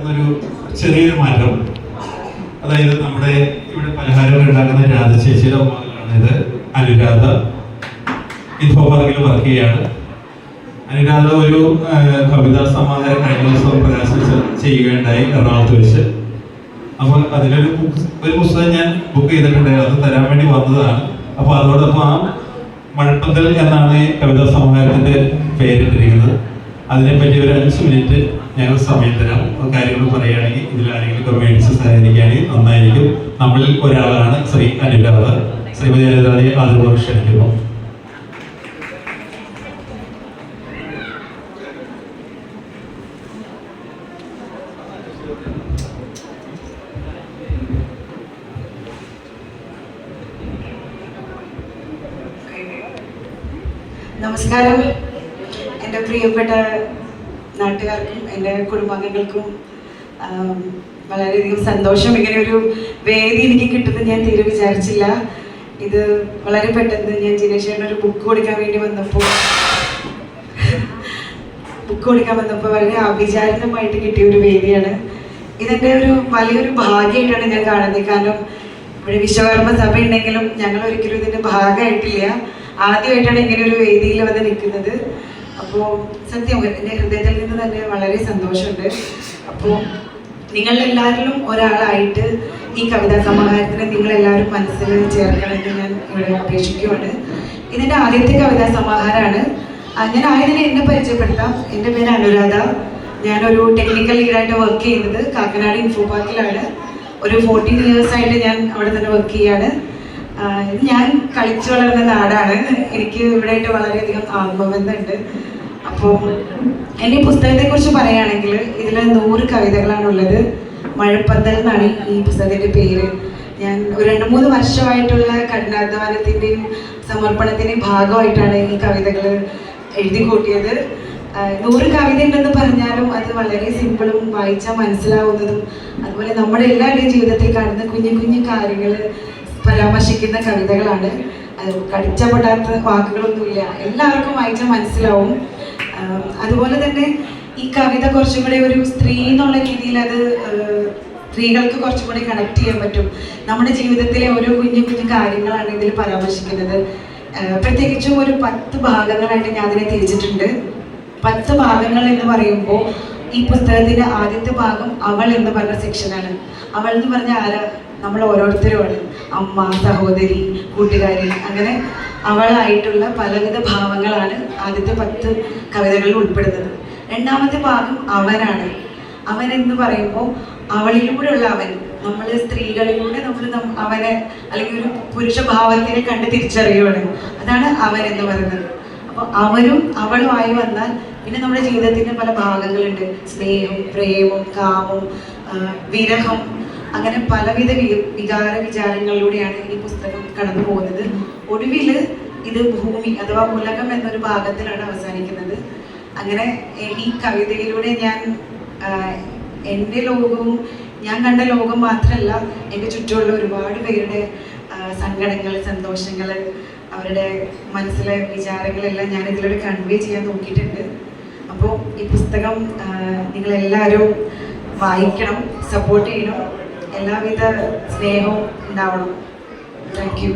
ഒരു ചെറിയൊരു മാറ്റം, അതായത് നമ്മുടെ ഇവിടെ പലഹാരം ഉണ്ടാക്കുന്ന രാധ ചേച്ചിയുടെ മകളാണ് ഇത്. അനുരാധ ഇൻഫോ പാർക്കിൽ വർക്ക് ചെയ്യാണ്. അനുരാധ ഒരു കവിതാ സമാഹാരം കഴിഞ്ഞ ദിവസം പ്രകാശനം ചെയ്യുകയുണ്ടായി എറണാകുളത്ത് വെച്ച്. അപ്പോൾ അതിലൊരു പുസ്തകം ഞാൻ ബുക്ക് ചെയ്തിട്ടുണ്ടായിരുന്നു, അത് തരാൻ വേണ്ടി വന്നതാണ്. അപ്പോൾ അതോടൊപ്പം ആ മഴപ്പന്തൽ എന്നാണ് ഈ കവിതാ സമാഹാരത്തിൻ്റെ പേരിട്ടിരിക്കുന്നത്. അതിനെപ്പറ്റി ഒരു 5 മിനിറ്റ് ഞങ്ങൾ സമയം തരാം. കാര്യങ്ങൾ പറയുകയാണെങ്കിൽ ഇതിലാരെങ്കിലും മേടിച്ച് സഹായിക്കുകയാണെങ്കിൽ നന്നായിരിക്കും. നമ്മളിൽ ഒരാളാണ് ശ്രീ അനുരാധ. ശ്രീമതി അനുരാധയെ ആദ്യം ക്ഷണിക്കുന്നു. നമസ്കാരം. എൻ്റെ പ്രിയപ്പെട്ട നാട്ടുകാർക്കും എൻ്റെ കുടുംബാംഗങ്ങൾക്കും വളരെയധികം സന്തോഷം. ഇങ്ങനെ ഒരു വേദി എനിക്ക് കിട്ടുന്നത് ഞാൻ തീരെ വിചാരിച്ചില്ല. ഇത് വളരെ പെട്ടെന്ന് ഞാൻ ജിനേഷേട്ടന് ഒരു ബുക്ക് കൊടുക്കാൻ വന്നപ്പോൾ വളരെ അവിചാരിതമായിട്ട് കിട്ടിയ ഒരു വേദിയാണ്. ഇതെൻ്റെ ഒരു വലിയൊരു ഭാഗ്യമായിട്ടാണ് ഞാൻ കാണുന്നത്. കാരണം ഇവിടെ വിശ്വകർമ്മ സഭ ഉണ്ടെങ്കിലും ഞങ്ങൾ ഒരിക്കലും ഇതിൻ്റെ ഭാഗമായിട്ടില്ല. ആദ്യമായിട്ടാണ് ഇങ്ങനെ ഒരു വേദിയിൽ വന്ന് നിൽക്കുന്നത്. അപ്പോൾ സത്യം എൻ്റെ ഹൃദയത്തിൽ നിന്ന് തന്നെ വളരെ സന്തോഷമുണ്ട്. അപ്പോൾ നിങ്ങളെല്ലാവരിലും ഒരാളായിട്ട് ഈ കവിതാ സമാഹാരത്തിന് നിങ്ങളെല്ലാവരും മനസ്സിൽ ചേർക്കണമെന്ന് ഞാൻ ഇവിടെ അപേക്ഷിക്കുകയാണ്. ഇതിൻ്റെ ആദ്യത്തെ കവിതാ സമാഹാരമാണ്. ഞാൻ ആയതിനെ എന്നെ പരിചയപ്പെടുത്താം. എൻ്റെ പേര് അനുരാധ. ഞാനൊരു ടെക്നിക്കൽ ലീഡായിട്ട് വർക്ക് ചെയ്യുന്നത് കാക്കനാട് ഇൻഫോ പാർക്കിലാണ്. ഒരു 14 years ആയിട്ട് ഞാൻ അവിടെ തന്നെ വർക്ക് ചെയ്യാണ്. ഞാൻ കളിച്ചു വളർന്ന നാടാണ്. എനിക്ക് ഇവിടെയായിട്ട് വളരെയധികം ആത്മബന്ധമുണ്ട്. അപ്പോൾ എൻ്റെ ഈ പുസ്തകത്തെക്കുറിച്ച് പറയുകയാണെങ്കിൽ ഇതിൽ 100 കവിതകളാണുള്ളത്. മഴപ്പന്തൽ എന്നാണ് ഈ പുസ്തകത്തിൻ്റെ പേര്. ഞാൻ ഒരു 2-3 വർഷമായിട്ടുള്ള കഠിനാധ്വാനത്തിൻ്റെയും സമർപ്പണത്തിൻ്റെയും ഭാഗമായിട്ടാണ് ഈ കവിതകൾ എഴുതി കൂട്ടിയത്. 100 കവിത ഉണ്ടെന്ന് പറഞ്ഞാലും അത് വളരെ സിമ്പിളും വായിച്ചാൽ മനസ്സിലാവുന്നതും അതുപോലെ നമ്മുടെ എല്ലാവരുടെയും ജീവിതത്തിൽ കാണുന്ന കുഞ്ഞു കുഞ്ഞു കാര്യങ്ങൾ പരാമർശിക്കുന്ന കവിതകളാണ്. കടിച്ചപ്പെടാത്ത വാക്കുകളൊന്നുമില്ല, എല്ലാവർക്കും വായിച്ചാൽ മനസ്സിലാവും. അതുപോലെ തന്നെ ഈ കവിത കുറച്ചും കൂടെ ഒരു സ്ത്രീ എന്നുള്ള രീതിയിൽ അത് സ്ത്രീകൾക്ക് കുറച്ചും കൂടി കണക്ട് ചെയ്യാൻ പറ്റും. നമ്മുടെ ജീവിതത്തിലെ ഓരോ കുഞ്ഞു കുഞ്ഞു കാര്യങ്ങളാണ് ഇതിൽ പരാമർശിക്കുന്നത്. പ്രത്യേകിച്ചും ഒരു 10 ഭാഗങ്ങളായിട്ട് ഞാൻ അതിനെ തിരിച്ചിട്ടുണ്ട്. 10 ഭാഗങ്ങൾ എന്ന് പറയുമ്പോൾ ഈ പുസ്തകത്തിൻ്റെ ആദ്യത്തെ ഭാഗം അവൾ എന്ന് പറഞ്ഞ സെക്ഷനാണ്. അവൾ എന്ന് പറഞ്ഞ ആരാ? നമ്മൾ ഓരോരുത്തരുമാണ്. അമ്മ, സഹോദരി, കൂട്ടുകാരി, അങ്ങനെ അവളായിട്ടുള്ള പലവിധ ഭാവങ്ങളാണ് ആദ്യത്തെ 10 കവിതകളിൽ ഉൾപ്പെടുന്നത്. രണ്ടാമത്തെ ഭാഗം അവനാണ്. അവൻ എന്ന് പറയുമ്പോൾ അവളിലൂടെയുള്ള അവൻ, നമ്മൾ സ്ത്രീകളിലൂടെ നമ്മൾ അവനെ അല്ലെങ്കിൽ ഒരു പുരുഷ ഭാവത്തിനെ കണ്ട് തിരിച്ചറിയുകയാണ്. അതാണ് അവൻ എന്ന് പറയുന്നത്. അപ്പോൾ അവനും അവളുമായി വന്നാൽ പിന്നെ നമ്മുടെ ജീവിതത്തിൻ്റെ പല ഭാഗങ്ങളുണ്ട്. സ്നേഹം, പ്രേമം, കാമം, വിരഹം, അങ്ങനെ പലവിധ വിചാരങ്ങളിലൂടെയാണ് ഈ പുസ്തകം കടന്നു പോകുന്നത്. ഒടുവിൽ ഇത് ഭൂമി അഥവാ ഉലകം എന്നൊരു ഭാഗത്തിലാണ് അവസാനിക്കുന്നത്. അങ്ങനെ ഈ കവിതയിലൂടെ ഞാൻ എൻ്റെ ലോകവും ഞാൻ കണ്ട ലോകം മാത്രമല്ല, എൻ്റെ ചുറ്റുമുള്ള ഒരുപാട് പേരുടെ സങ്കടങ്ങൾ, സന്തോഷങ്ങൾ, അവരുടെ മനസ്സിലെ വിചാരങ്ങളെല്ലാം ഞാൻ ഇതിലൂടെ കൺവേ ചെയ്യാൻ നോക്കിയിട്ടുണ്ട്. അപ്പോൾ ഈ പുസ്തകം നിങ്ങളെല്ലാവരും വായിക്കണം, സപ്പോർട്ട് ചെയ്യണം. എല്ലാവിധ സ്നേഹവും ഉണ്ടാവണം. Thank you.